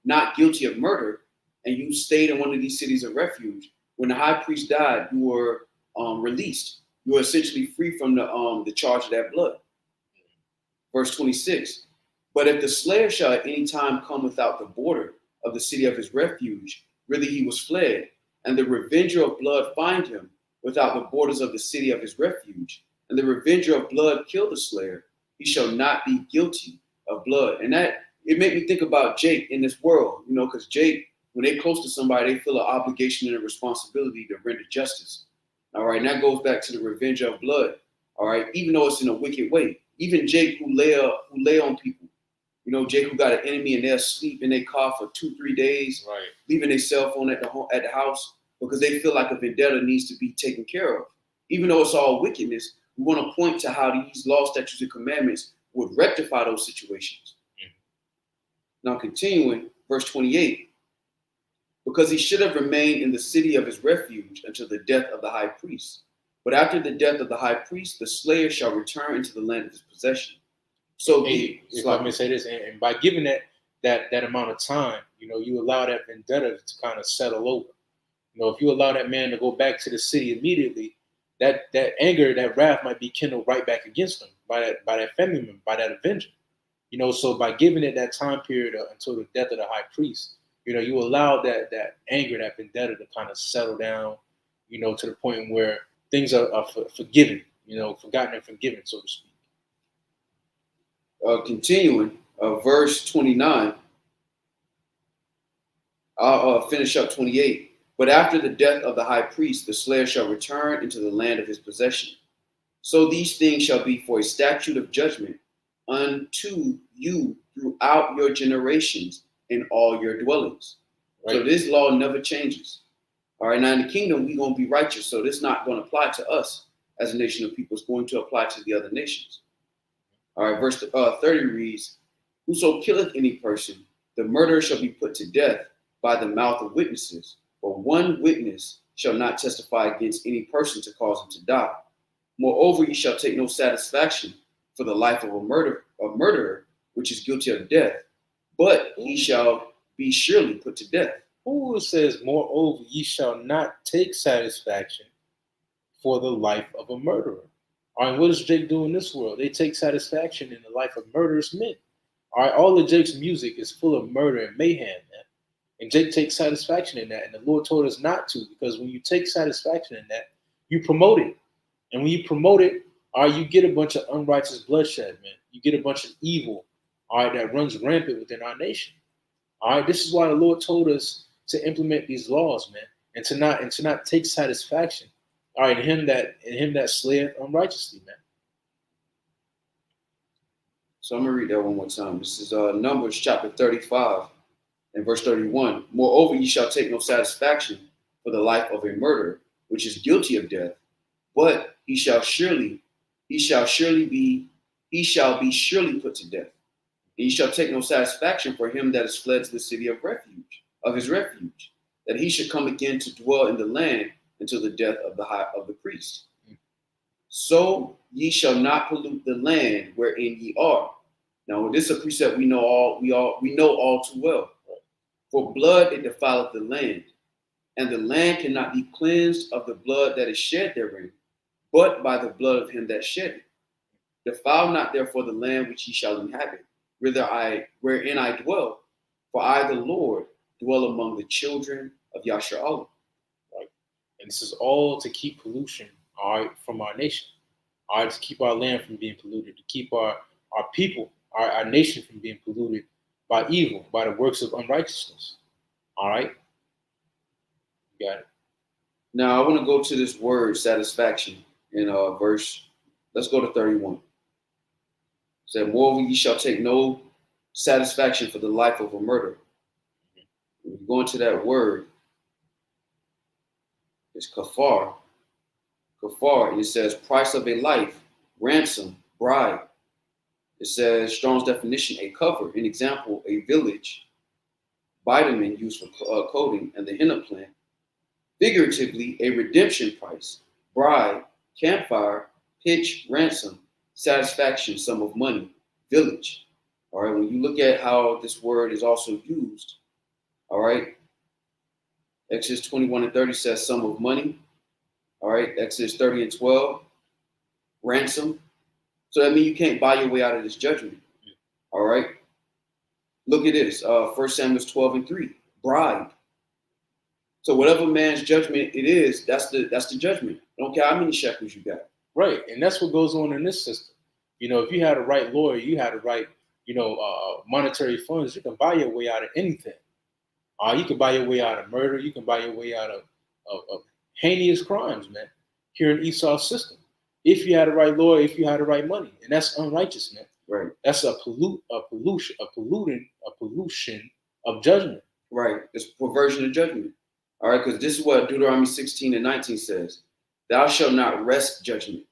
Speaker 2: not guilty of murder, and you stayed in one of these cities of refuge, when the high priest died, you were released. You were essentially free from the charge of that blood. Verse 26. But if the slayer shall at any time come without the border of the city of his refuge, whither he was fled, and the revenger of blood find him without the borders of the city of his refuge, and the revenger of blood kill the slayer, he shall not be guilty of blood. And that, it made me think about Jake in this world, because Jake, when they're close to somebody, they feel an obligation and a responsibility to render justice. All right, and that goes back to the revenger of blood. All right, even though it's in a wicked way. Even Jake who lay on people. Jake who got an enemy and they'll sleep in their car for 2-3 days,
Speaker 1: Right.
Speaker 2: leaving their cell phone at the house because they feel like a vendetta needs to be taken care of. Even though it's all wickedness, we want to point to how these laws, statutes, and commandments would rectify those situations. Now continuing, verse 28. Because he should have remained in the city of his refuge until the death of the high priest. But after the death of the high priest, the slayer shall return into the land of his possession. So,
Speaker 1: if I may say this, and by giving that amount of time, you allow that vendetta to kind of settle over. If you allow that man to go back to the city immediately, that anger, that wrath might be kindled right back against him by that family member, by that avenger. So by giving it that time period until the death of the high priest, you allow that anger, that vendetta to kind of settle down, to the point where things are forgiven, forgotten and forgiven, so to speak.
Speaker 2: Continuing, verse 29, I'll finish up 28. But after the death of the high priest, the slayer shall return into the land of his possession. So these things shall be for a statute of judgment unto you throughout your generations in all your dwellings. Right. So this law never changes. All right, now in the kingdom, we're going to be righteous. So this is not going to apply to us as a nation of people. It's going to apply to the other nations. All right, verse 30 reads, whoso killeth any person, the murderer shall be put to death by the mouth of witnesses. For one witness shall not testify against any person to cause him to die. Moreover, ye shall take no satisfaction for the life of a murderer, which is guilty of death, but he shall be surely put to death.
Speaker 1: Who says, moreover, ye shall not take satisfaction for the life of a murderer? All right, what does Jake do in this world? They take satisfaction in the life of murderous men. All right, all of Jake's music is full of murder and mayhem, man. And Jake takes satisfaction in that. And the Lord told us not to, because when you take satisfaction in that, you promote it. And when you promote it, all right, you get a bunch of unrighteous bloodshed, man. You get a bunch of evil, all right, that runs rampant within our nation. All right, this is why the Lord told us to implement these laws, man, and to not take satisfaction. All right, in him that slayeth unrighteously, man.
Speaker 2: So I'm gonna read that one more time. This is Numbers chapter 35 and verse 31. Moreover, ye shall take no satisfaction for the life of a murderer, which is guilty of death, but he shall be surely put to death. And ye shall take no satisfaction for him that is fled to the city of his refuge, that he should come again to dwell in the land until the death of the priest. So ye shall not pollute the land wherein ye are. Now, this is a precept we know all too well. For blood it defileth the land, and the land cannot be cleansed of the blood that is shed therein, but by the blood of him that shed it. Defile not therefore the land which ye shall inhabit, wherein I dwell, for I, the Lord, dwell among the children of Yashar'Allah.
Speaker 1: Right. And this is all to keep pollution, all right, from our nation. All right, to keep our land from being polluted, to keep our people, our nation from being polluted by evil, by the works of unrighteousness. All right. You got it.
Speaker 2: Now I want to go to this word satisfaction in verse. Let's go to 31. It said, "Moreover, ye shall take no satisfaction for the life of a murderer." When you go into that word, it's kafar. Kafar, and it says price of a life, ransom, bribe. It says Strong's definition, a cover. An example, a village, vitamin used for coating, and the henna plant. Figuratively, a redemption price, bribe, campfire, pitch, ransom, satisfaction, sum of money, village. All right, when you look at how this word is also used, all right, Exodus 21 and 30 says sum of money. All right, Exodus 30 and 12, ransom. So that means you can't buy your way out of this judgment. All right. Look at this. 1 Samuel 12 and 3, bribe. So whatever man's judgment it is, that's the judgment. I don't care how many shekels you got.
Speaker 1: Right. And that's what goes on in this system. If you had a right lawyer, you had a right, monetary funds, you can buy your way out of anything. You can buy your way out of murder. You can buy your way out of heinous crimes, man, here in Esau's system. If you had a right lawyer, if you had the right money. And that's unrighteous, man.
Speaker 2: Right.
Speaker 1: That's a pollution of judgment.
Speaker 2: Right. It's perversion of judgment. All right, because this is what Deuteronomy 16 and 19 says. Thou shalt not wrest judgment.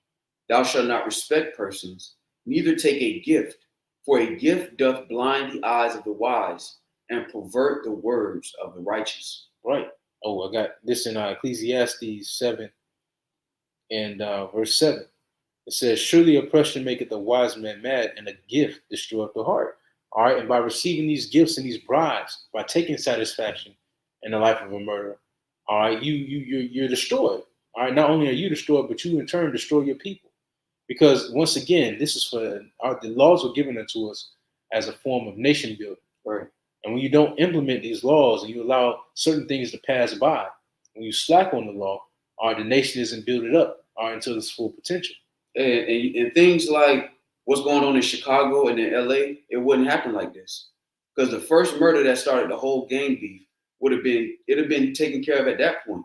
Speaker 2: Thou shalt not respect persons, neither take a gift. For a gift doth blind the eyes of the wise and pervert the words of the righteous.
Speaker 1: Right. Oh, I got this in Ecclesiastes 7 and verse 7. It says, surely oppression maketh a wise man mad, and a gift destroyeth the heart. All right. And by receiving these gifts and these bribes, by taking satisfaction in the life of a murderer, all right, you're destroyed. All right. Not only are you destroyed, but you in turn destroy your people. Because once again, this is the laws were given unto us as a form of nation building.
Speaker 2: Right.
Speaker 1: And when you don't implement these laws and you allow certain things to pass by, when you slack on the law, the nation isn't built up until its full potential.
Speaker 2: And things like what's going on in Chicago and in LA, it wouldn't happen like this. Because the first murder that started the whole gang beef it'd have been taken care of at that point.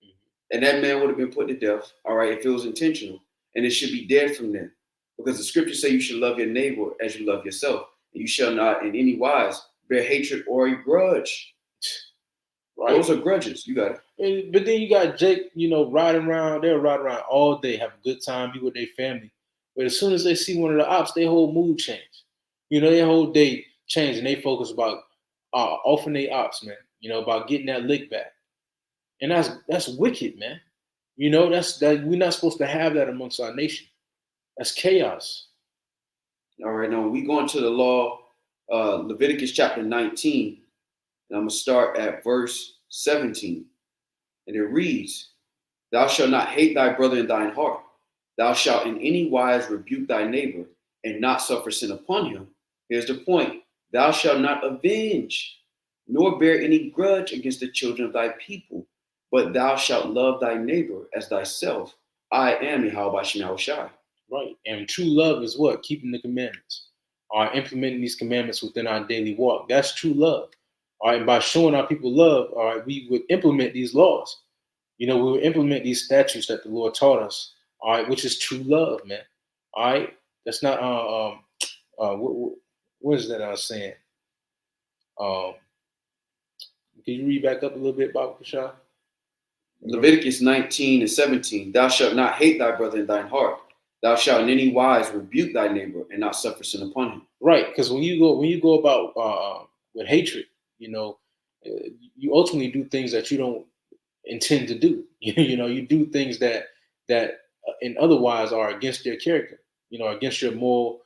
Speaker 2: Mm-hmm. And that man would have been put to death, all right, if it was intentional. And it should be dead from there. Because the scriptures say you should love your neighbor as you love yourself. And you shall not in any wise bear hatred or a grudge. Right. Those are grudges. You got it.
Speaker 1: But then you got Jake, riding around. They'll ride around all day, have a good time, be with their family. But as soon as they see one of the ops, their whole mood change. Their whole day change, and they focus about offing their ops, man. About getting that lick back. And that's wicked, man. That's we're not supposed to have that amongst our nation. That's chaos.
Speaker 2: All right, now we go into the law, Leviticus chapter 19, and I'm gonna start at verse 17. And it reads, thou shalt not hate thy brother in thine heart. Thou shalt in any wise rebuke thy neighbor and not suffer sin upon him. Here's the point. Thou shalt not avenge, nor bear any grudge against the children of thy people, but thou shalt love thy neighbor as thyself. I am Yahweh Shem Shai.
Speaker 1: Right. And true love is what? Keeping the commandments. Implementing these commandments within our daily walk. That's true love. All right. And by showing our people love, all right, we would implement these laws. We would implement these statutes that the Lord taught us. All right, which is true love, man. All right. That's not what is that I was saying? Can you read back up a little bit, Baba Kashah?
Speaker 2: Leviticus 19 and 17. Thou shalt not hate thy brother in thine heart. Thou shalt in any wise rebuke thy neighbor and not suffer sin upon him.
Speaker 1: Right, because when you go about with hatred, you ultimately do things that you don't intend to do. You do things that in otherwise are against your character. Against your moral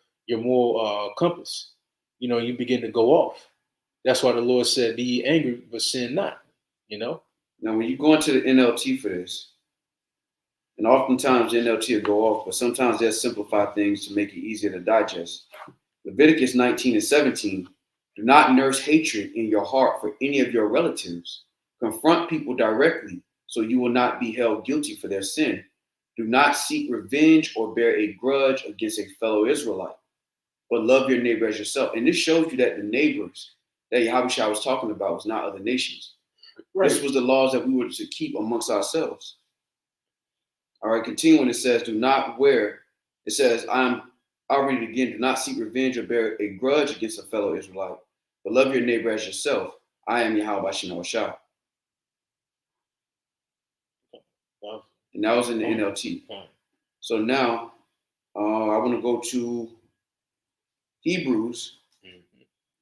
Speaker 1: compass. You begin to go off. That's why the Lord said, "Be ye angry, but sin not."
Speaker 2: Now, when you go into the NLT for this, and oftentimes the NLT will go off, but sometimes they'll simplify things to make it easier to digest. Leviticus 19 and 17, do not nurse hatred in your heart for any of your relatives. Confront people directly so you will not be held guilty for their sin. Do not seek revenge or bear a grudge against a fellow Israelite, but love your neighbor as yourself. And this shows you that the neighbors, that Yahushua was talking about was not other nations.
Speaker 1: Right.
Speaker 2: This was the laws that we were to keep amongst ourselves. All right, continuing, it says, do not wear, it says, I'll read it again, do not seek revenge or bear a grudge against a fellow Israelite, but love your neighbor as yourself. I am Yahweh Shem Shah. And that was in the NLT. So now I want to go to Hebrews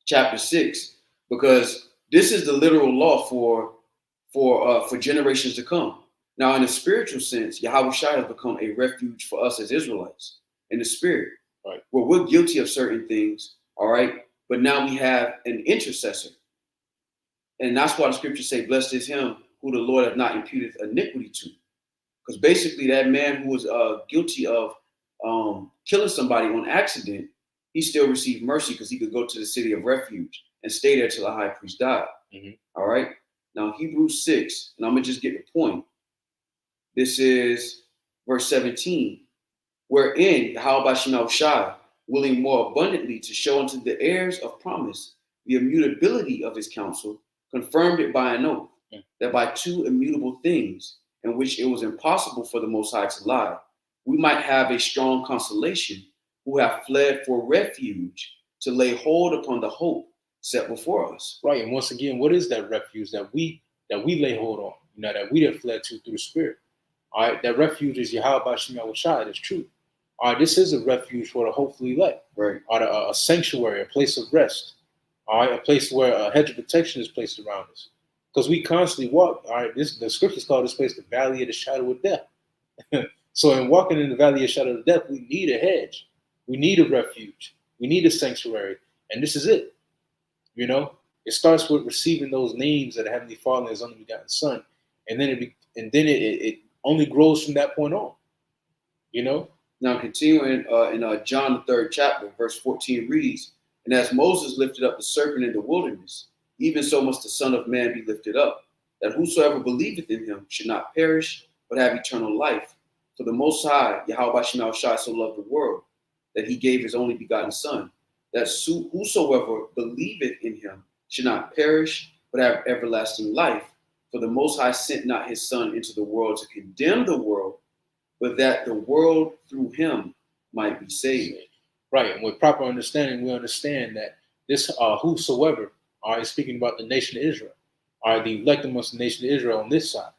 Speaker 2: chapter 6, because this is the literal law for generations to come. Now, in a spiritual sense, Yahweh Shai has become a refuge for us as Israelites in the spirit.
Speaker 1: Right.
Speaker 2: Where we're guilty of certain things, all right, but now we have an intercessor. And that's why the scriptures say, blessed is him who the Lord hath not imputed iniquity to. Because basically that man who was guilty of killing somebody on accident, he still received mercy because he could go to the city of refuge and stay there till the high priest died. All right. Now, Hebrews 6, and I'm going to just get the point. This is verse 17, wherein Yahweh Shem Shai, willing more abundantly to show unto the heirs of promise the immutability of his counsel, confirmed it by an oath, that by two immutable things, in which it was impossible for the Most High to lie, we might have a strong consolation, who have fled for refuge to lay hold upon the hope set before us.
Speaker 1: Right, and once again, what is that refuge that we lay hold on? You know, that we have fled to through the Spirit. All right, that refuge is Yahweh Shem Shai. That's true. All right, this is a refuge for the hopefully elect.
Speaker 2: Right.
Speaker 1: All right, a sanctuary, a place of rest. All right, a place where a hedge of protection is placed around us. Because we constantly walk. All right, the scriptures call this place the valley of the shadow of death. So in walking in the valley of the shadow of death, we need a hedge. We need a refuge. We need a sanctuary. And this is it. You know, it starts with receiving those names that Heavenly Father is only begotten Son. And then it only grows from that point on. You know?
Speaker 2: Now, continuing in John the 3rd chapter, verse 14 reads, and as Moses lifted up the serpent in the wilderness, even so must the Son of Man be lifted up, that whosoever believeth in him should not perish, but have eternal life. For the Most High, Yahweh Shem Shai, so loved the world, that he gave his only begotten Son, that whosoever believeth in him should not perish, but have everlasting life. For the Most High sent not his Son into the world to condemn the world, but that the world through him might be saved.
Speaker 1: Right, and with proper understanding, we understand that this whosoever is speaking about the nation of Israel, the elect amongst the nation of Israel on this side.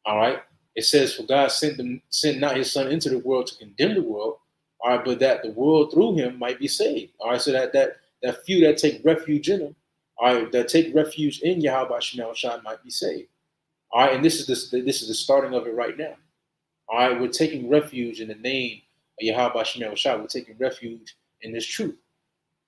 Speaker 1: All right, it says, for God sent not his Son into the world to condemn the world, all right, but that the world through him might be saved. All right, so that few that take refuge in him, all right, that take refuge in Yahweh Shem Shai might be saved. All right, and this is the starting of it right now. All right, we're taking refuge in the name of Yahweh Shem Shai. We're taking refuge in this truth.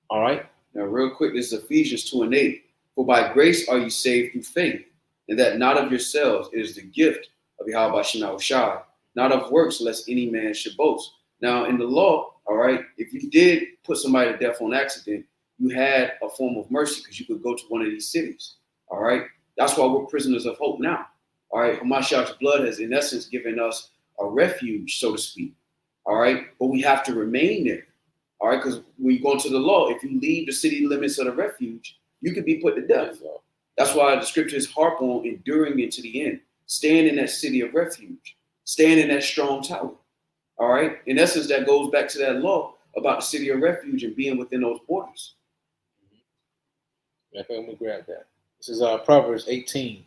Speaker 1: All right.
Speaker 2: Now, real quick, this is Ephesians 2:8. For by grace are you saved through faith, and that not of yourselves, it is the gift of Yahweh Shem Shai, not of works, lest any man should boast. Now, in the law, all right, if you did put somebody to death on accident, you had a form of mercy because you could go to one of these cities. All right. That's why we're prisoners of hope now. All right. Hamashiach's blood has, in essence, given us a refuge, so to speak. All right. But we have to remain there. All right. Because when you go into the law, if you leave the city limits of the refuge, you could be put to death. That's why the scriptures harp on enduring into the end. Stand in that city of refuge. Stand in that strong tower. All right. In essence, that goes back to that law about the city of refuge and being within those borders.
Speaker 1: Let me grab that. This is Proverbs 18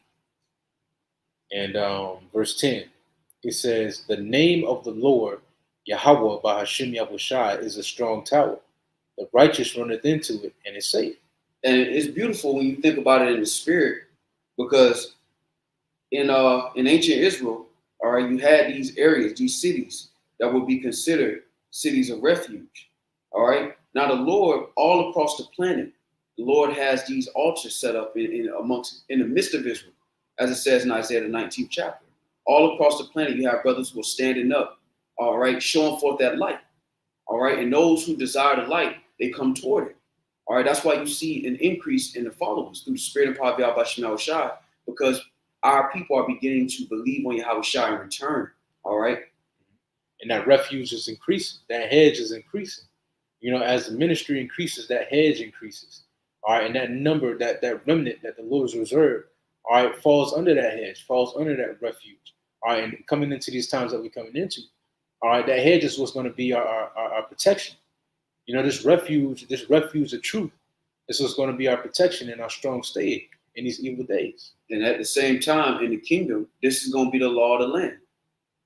Speaker 1: and verse 10. It says, the name of the Lord, Yahweh Bahashim Yahushai, is a strong tower. The righteous runneth into it and is safe.
Speaker 2: And it's beautiful when you think about it in the spirit, because in ancient Israel, all right, you had these areas, these cities that would be considered cities of refuge. All right. Now the Lord, all across the planet, the Lord has these altars set up in the midst of Israel, as it says in Isaiah the 19th chapter. All across the planet, you have brothers who are standing up, all right, showing forth that light. All right. And those who desire the light, they come toward it. All right. That's why you see an increase in the followers through the spirit and power of Yahweh Shem Shai, because our people are beginning to believe on Yahweh Shai in return. All right.
Speaker 1: And that refuge is increasing. That hedge is increasing. You know, as the ministry increases, that hedge increases. All right, and that number, that remnant that the Lord has reserved, all right, falls under that hedge, falls under that refuge. All right, and coming into these times that we're coming into, all right, that hedge is what's going to be our protection. You know, this refuge of truth, is what's going to be our protection and our strong stay in these evil days.
Speaker 2: And at the same time, in the kingdom, this is going to be the law of the land.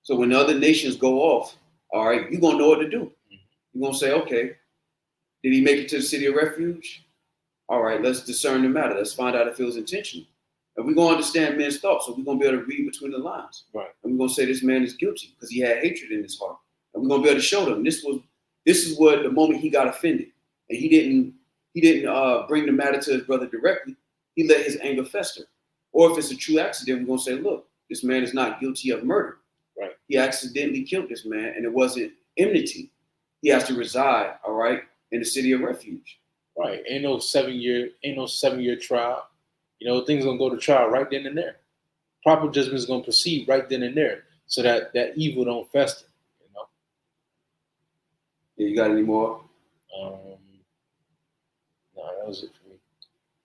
Speaker 2: So when other nations go off, all right, you're going to know what to do.
Speaker 1: Mm-hmm.
Speaker 2: You're going to say, okay, did he make it to the city of refuge? All right, let's discern the matter. Let's find out if it was intentional. And we're going to understand men's thoughts, so we're going to be able to read between the lines.
Speaker 1: Right.
Speaker 2: And we're going to say this man is guilty because he had hatred in his heart. And we're going to be able to show them this is what the moment he got offended. And he didn't bring the matter to his brother directly. He let his anger fester. Or if it's a true accident, we're going to say, look, this man is not guilty of murder.
Speaker 1: Right.
Speaker 2: He accidentally killed this man, and it wasn't enmity. He has to reside, all right, in the city of refuge.
Speaker 1: Right. Ain't no 7-year trial. You know, things gonna go to trial right then and there. Proper judgment is gonna proceed right then and there, so that evil don't fester. You know.
Speaker 2: Yeah, you got any more?
Speaker 1: No, that was it for me.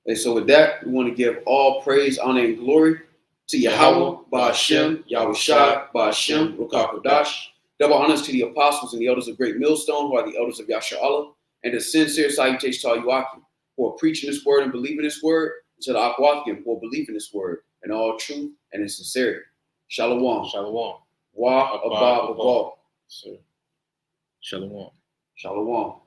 Speaker 2: And so with that, we want to give all praise, honor, and glory to Yahweh, Ba'ashem, Yahushua, Ba'ashem, Rukakodash. Double honors to the apostles and the elders of Great Millstone, who are the elders of Yasharallah, and a sincere salutation to all Yuakim, who are preaching this word and believing this word, and to the Akwathim, who are believing this word in all truth and in sincerity. Shalom.
Speaker 1: Shalom.
Speaker 2: Wa Abba Abba.
Speaker 1: Shalom.
Speaker 2: Shalom.